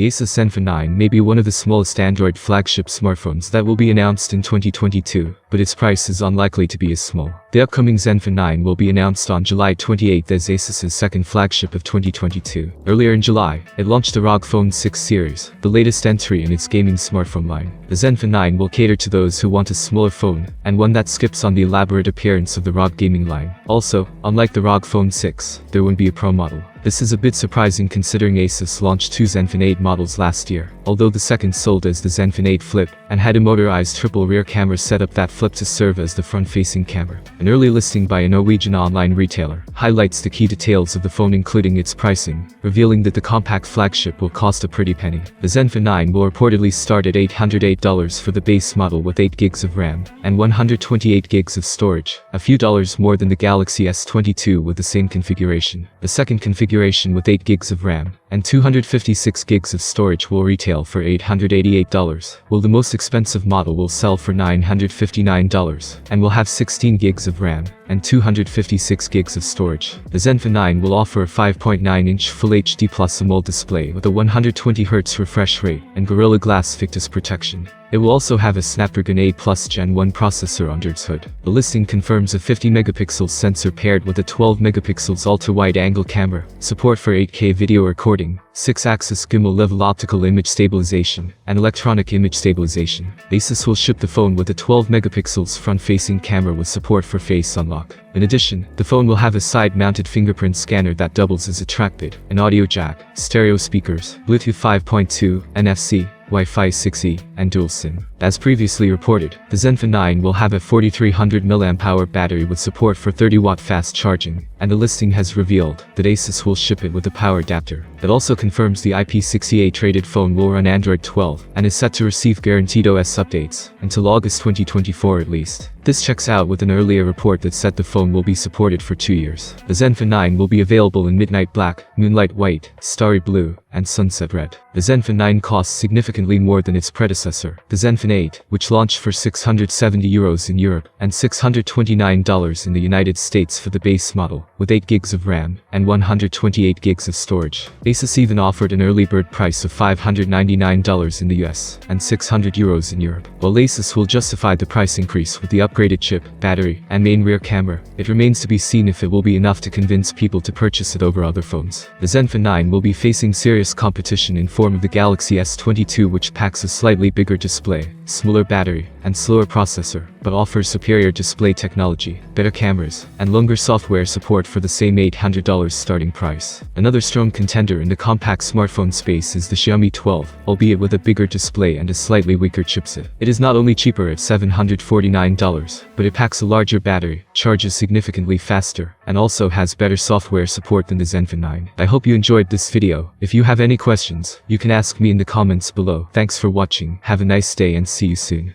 The Asus Zenfone 9 may be one of the smallest Android flagship smartphones that will be announced in 2022, but its price is unlikely to be as small. The upcoming Zenfone 9 will be announced on July 28 as Asus's second flagship of 2022. Earlier in July, it launched the ROG Phone 6 series, the latest entry in its gaming smartphone line. The Zenfone 9 will cater to those who want a smaller phone, and one that skips on the elaborate appearance of the ROG gaming line. Also, unlike the ROG Phone 6, there won't be a Pro model. This is a bit surprising considering Asus launched two Zenfone 8 models last year, although the second sold as the Zenfone 8 Flip, and had a motorized triple rear camera setup that flipped to serve as the front-facing camera. An early listing by a Norwegian online retailer highlights the key details of the phone, including its pricing, revealing that the compact flagship will cost a pretty penny. The Zenfone 9 will reportedly start at $808 for the base model with 8 gigs of RAM, and 128 gigs of storage, a few dollars more than the Galaxy S22 with the same configuration. The second configuration with 8 gigs of RAM and 256 gigs of storage will retail for $888, while the most expensive model will sell for $959 and will have 16 gigs of RAM and 256 gigs of storage. The Zenfone 9 will offer a 5.9-inch Full HD Plus AMOLED display with a 120Hz refresh rate and Gorilla Glass Victus protection. It will also have a Snapdragon 8 Plus Gen 1 processor under its hood. The listing confirms a 50-megapixel sensor paired with a 12-megapixel ultra-wide-angle camera, support for 8K video recording, 6-axis gimbal-level optical image stabilization, and electronic image stabilization. Asus will ship the phone with a 12-megapixel front-facing camera with support for face unlock. In addition, the phone will have a side-mounted fingerprint scanner that doubles as a trackpad, an audio jack, stereo speakers, Bluetooth 5.2, NFC, Wi-Fi 6E, and dual SIM. As previously reported, the Zenfone 9 will have a 4300 mAh battery with support for 30-watt fast charging, and the listing has revealed that Asus will ship it with a power adapter. That also confirms the IP68 rated phone will run Android 12 and is set to receive guaranteed OS updates until August 2024 at least. This checks out with an earlier report that said the phone will be supported for 2 years. The Zenfone 9 will be available in Midnight Black, Moonlight White, Starry Blue, and Sunset Red. The Zenfone 9 costs significantly more than its predecessor, the Zenfone 8, which launched for €670 in Europe and $629 in the United States for the base model, with 8 gigs of RAM and 128 gigs of storage. Asus even offered an early bird price of $599 in the US and €600 in Europe. While Asus will justify the price increase with the upgraded chip, battery, and main rear camera, it remains to be seen if it will be enough to convince people to purchase it over other phones. The Zenfone 9 will be facing serious competition in form of the Galaxy S22, which packs a slightly bigger display, smaller battery, and slower processor, but offers superior display technology, better cameras, and longer software support for the same $800 starting price. Another strong contender in the compact smartphone space is the Xiaomi 12, albeit with a bigger display and a slightly weaker chipset. It is not only cheaper at $749, but it packs a larger battery, charges significantly faster, and also has better software support than the Zenfone 9. I hope you enjoyed this video. If you have any questions, you can ask me in the comments below. Thanks for watching, have a nice day and see you soon.